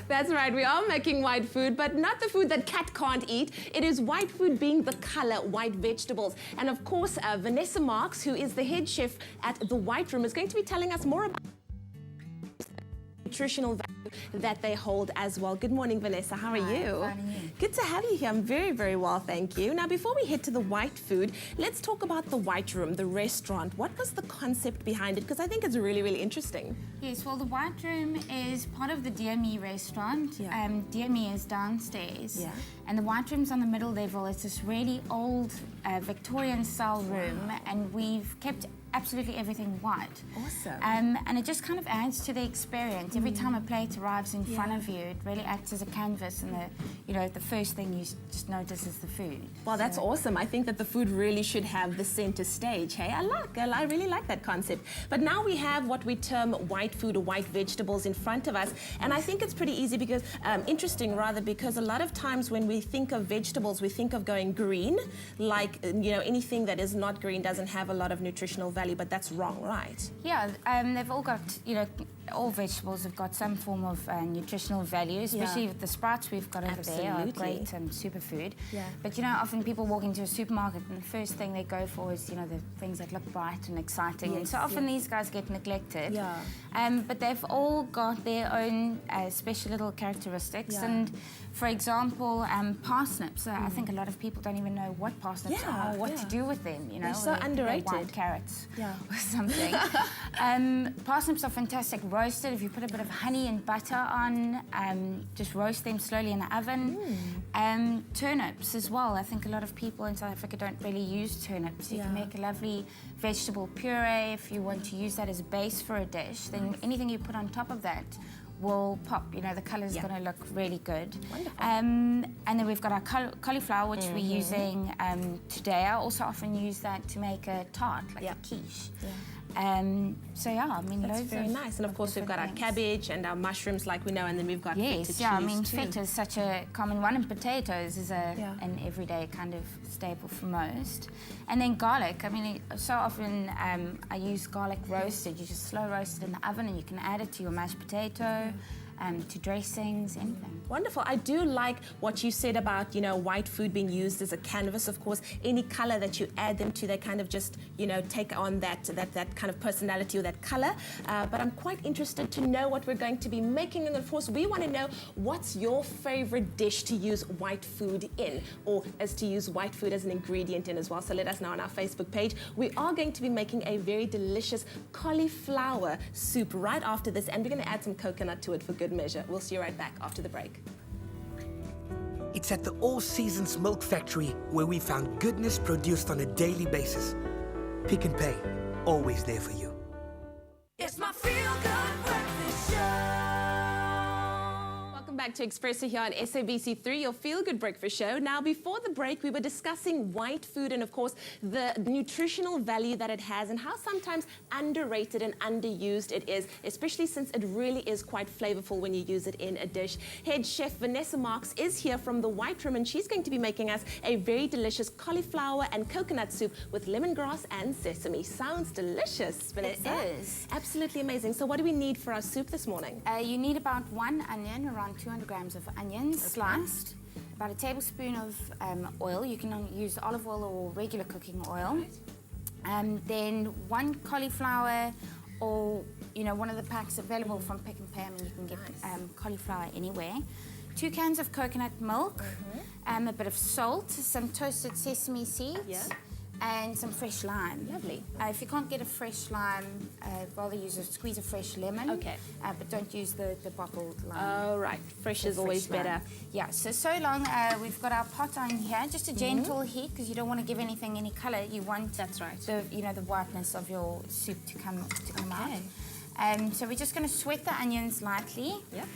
That's right, we are making white food, but not the food that cat can't eat. It is white food being the color white vegetables. And of course, Vanessa Marks, who is the head chef at the White Room, is going to be telling us more about nutritional value that they hold as well. Good morning, Vanessa. How are you? Fine, and you? Good to have you here. I'm very, very well, thank you. Now, before we head to the white food, let's talk about the White Room, the restaurant. What was the concept behind it? Because I think it's really, really interesting. Yes, well, the White Room is part of the Dear Me restaurant. Yeah. Dear Me is downstairs. Yeah. And the White Room's on the middle level. It's this really old Victorian-style room, and we've kept absolutely everything white. Awesome. And it just kind of adds to the experience. Every time a plate arrives in front of you, it really acts as a canvas, and the first thing you just notice is the food. Well, that's awesome. I think that the food really should have the center stage. Hey, I really like that concept. But now we have what we term white food or white vegetables in front of us, and I think it's pretty easy because interesting rather, because a lot of times when we think of vegetables, we think of going green, like anything that is not green doesn't have a lot of nutritional value, but that's wrong, right? Yeah, they've all got, all vegetables have got some form of nutritional value, especially with the sprouts we've got over there, are great superfood. Yeah. But often people walk into a supermarket and the first thing they go for is, the things that look bright and exciting. Yes, and so often these guys get neglected. Yeah. But they've all got their own special little characteristics. Yeah. And for example, parsnips. I think a lot of people don't even know what parsnips are or what to do with them. They're so underrated. They're white carrots or something. Parsnips are fantastic roasted. If you put a bit of honey and butter on, just roast them slowly in the oven. Turnips as well. I think a lot of people in South Africa don't really use turnips. You can make a lovely vegetable puree if you want to use that as a base for a dish. Then anything you put on top of that will pop. The colour's going to look really good. Wonderful. And then we've got our cauliflower, which we're using today. I also often use that to make a tart, like a quiche. So I mean, that's loads very nice. And of course, we've got our cabbage and our mushrooms, like we know, and then we've got feta cheese. I mean, too. feta is such a common one, and potatoes is an everyday kind of staple for most. And then garlic. I mean, so often I use garlic roasted. You just slow roast it in the oven, and you can add it to your mashed potato. To dressings, anything. Wonderful. I do like what you said about, white food being used as a canvas. Of course, any color that you add them to, they kind of just, take on that kind of personality or that color. But I'm quite interested to know what we're going to be making. And of course, we want to know what's your favorite dish to use white food in, or as to use white food as an ingredient in as well. So let us know on our Facebook page. We are going to be making a very delicious cauliflower soup right after this, and we're going to add some coconut to it for good measure. We'll see you right back after the break. It's at the All Seasons Milk Factory where we found goodness produced on a daily basis. Pick and Pay, always there for you. It's my feel-good breakfast show. Welcome back to Expresso here on SABC3, your feel-good breakfast show. Now, before the break, we were discussing white food and, of course, the nutritional value that it has and how sometimes underrated and underused it is, especially since it really is quite flavorful when you use it in a dish. Head chef Vanessa Marks is here from the White Room, and she's going to be making us a very delicious cauliflower and coconut soup with lemongrass and sesame. Sounds delicious, Vanessa. It is. Absolutely amazing. So what do we need for our soup this morning? You need about 1 onion, around 200 grams of onions sliced, about a tablespoon of oil. You can use olive oil or regular cooking oil. Then 1 cauliflower, or one of the packs available from Pick and Pay. I mean, you can get cauliflower anywhere. 2 cans of coconut milk, a bit of salt, some toasted sesame seeds, and some fresh lime. Lovely. If you can't get a fresh lime, rather use a squeeze of fresh lemon. Okay. But don't use the bottled lime. Oh, right. Fresh is always better. Lime. Yeah, so long, we've got our pot on here, just a gentle heat, because you don't want to give anything any color. You want the whiteness of your soup to come out. So we're just going to sweat the onions lightly. Yep.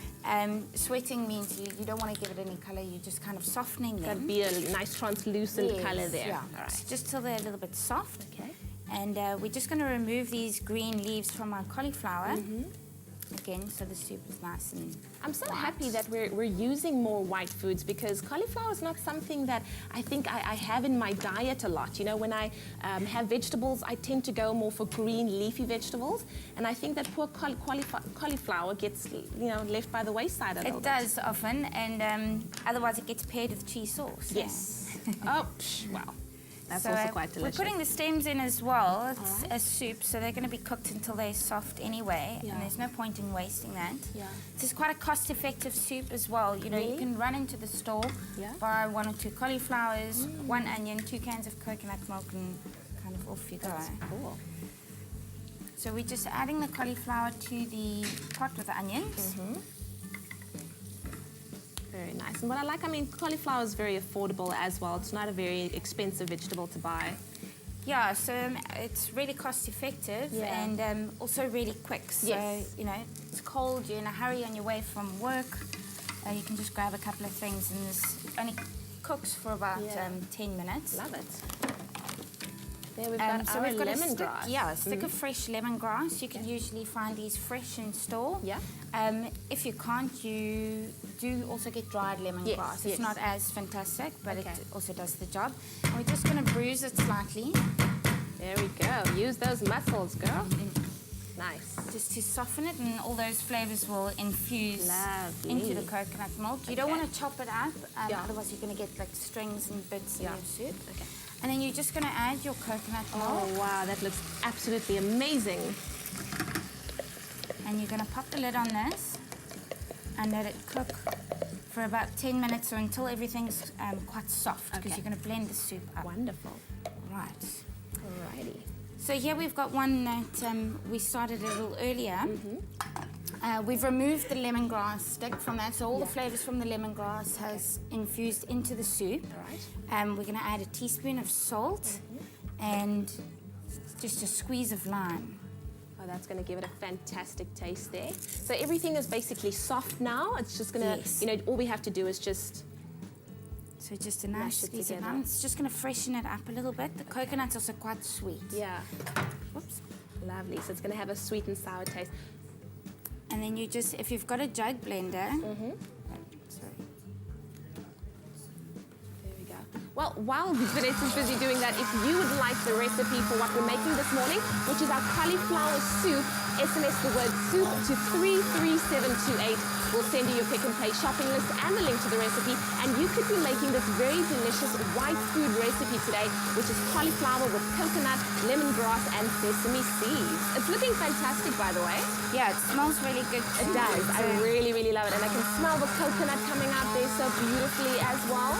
Sweating means you don't want to give it any color. You're just kind of softening them. That'd be a nice translucent color there. Yeah. All right. Just till they're a little bit soft. Okay. And we're just going to remove these green leaves from our cauliflower. again, so the soup is nice and I'm so white. happy that we're using more white foods, because cauliflower is not something that I think I have in my diet a lot. You know, when I have vegetables, I tend to go more for green leafy vegetables, and I think that poor cauliflower gets, you know, left by the wayside a little It bit. does often, and otherwise it gets paired with cheese sauce. Yes. Oh, wow. That's So, also quite delicious. We're putting the stems in as well. It's a soup, so they're going to be cooked until they're soft anyway, Yeah. and there's no point in wasting that. Yeah. This is quite a cost-effective soup as well. You know, Really? you can run into the store, Yeah. buy 1 or 2 cauliflowers, 1 onion, 2 cans of coconut milk, and kind of off you go. That's cool. So we're just adding the cauliflower to the pot with the onions. Very nice. And what I like, I mean, cauliflower is very affordable as well. It's not a very expensive vegetable to buy. Yeah, so it's really cost-effective Yeah. and also really quick. So, Yes. you know, it's cold, you're in a hurry on your way from work, you can just grab a couple of things, and this only cooks for about Yeah. 10 minutes. Love it. There we've got So our we've got a stick, lemongrass. a stick of fresh lemongrass. You can usually find these fresh in store. Yeah. If you can't, you do also get dried lemongrass. Yes, It's yes. not as fantastic, but Okay. it also does the job. And we're just going to bruise it slightly, There we go. Use those muscles, girl. Nice. just to soften it, and all those flavors will infuse Lovely. into the coconut milk. You don't Okay. want to chop it up, Yeah. otherwise you're going to get like strings and bits Yeah. in your soup. Okay. And then you're just going to add your coconut milk. Oh, wow. That looks absolutely amazing. And you're going to pop the lid on this and let it cook for about 10 minutes, or until everything's quite soft, because Okay. you're going to blend the soup up. Wonderful. Right. Alrighty. So here we've got one that we started a little earlier. We've removed the lemongrass stick from that, so all the flavors from the lemongrass has infused into the soup. Right. We're going to add a teaspoon of salt and just a squeeze of lime. Oh, that's going to give it a fantastic taste there. So everything is basically soft now. It's just going to, Yes. you know, all we have to do is just... So just a nice Mash it squeeze of together. lime. It's just going to freshen it up a little bit. The coconut's also quite sweet. Yeah. Whoops. Lovely. So it's going to have a sweet and sour taste. And then you just, if you've got a jug blender, sorry. There we go. Well, while Vanessa's busy doing that, if you would like the recipe for what we're making this morning, which is our cauliflower soup, SMS the word soup to 33728. We'll send you your Pick and Pay shopping list and the link to the recipe, and you could be making this very delicious white food recipe today, which is cauliflower with coconut, lemongrass, and sesame seeds. It's looking fantastic, by the way. Yeah, it smells really good. It does. I really, really love it. And I can smell the coconut coming out there so beautifully as well.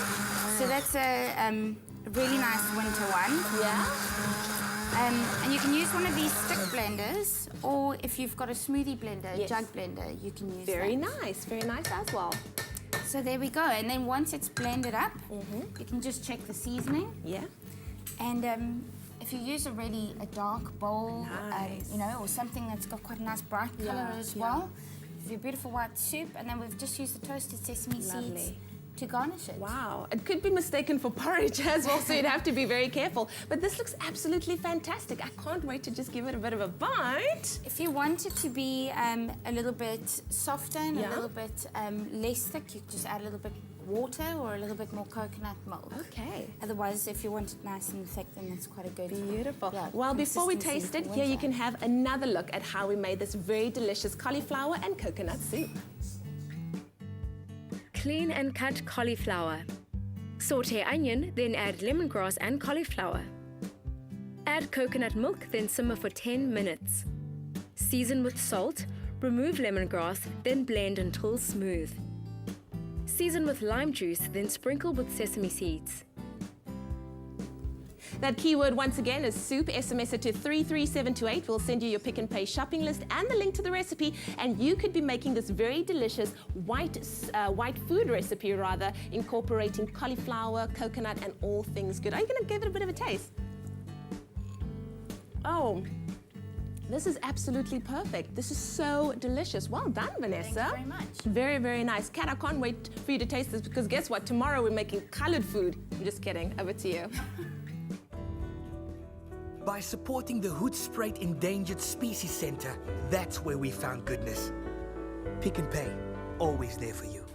So that's a really nice winter one. Yeah. And you can use one of these stick blenders, or if you've got a smoothie blender, Yes. jug blender, you can use Very that. nice. Very nice as well. So there we go. And then once it's blended up, you can just check the seasoning. Yeah. And if you use a dark bowl, Nice. you know, or something that's got quite a nice bright color as well, for your beautiful white soup. And then we've just used the toasted sesame seeds Lovely. to garnish it. Wow. It could be mistaken for porridge as well, so you'd have to be very careful. But this looks absolutely fantastic. I can't wait to just give it a bit of a bite. If you want it to be a little bit softer and Yeah. a little bit less thick, you just add a little bit water or a little bit more coconut milk. Okay. Otherwise, if you want it nice and thick, then that's quite a good. Beautiful. Yeah, Well, before we consistency taste it, for here you winter. can have another look at how we made this very delicious cauliflower and coconut soup. Clean and cut cauliflower. Saute onion, then add lemongrass and cauliflower. Add coconut milk, then simmer for 10 minutes. Season with salt, remove lemongrass, then blend until smooth. Season with lime juice, then sprinkle with sesame seeds. That keyword once again is soup. SMS it to 33728. We'll send you your Pick and Pay shopping list and the link to the recipe, and you could be making this very delicious white food recipe, rather, incorporating cauliflower, coconut, and all things good. Are you going to give it a bit of a taste? Oh, this is absolutely perfect. This is so delicious. Well done, Vanessa. Thank you very much. Very, very nice. Kat, I can't wait for you to taste this, because guess what? Tomorrow we're making colored food. I'm just kidding. Over to you. By supporting the Hoedspruit Endangered Species Centre, that's where we found goodness. Pick and Pay, always there for you.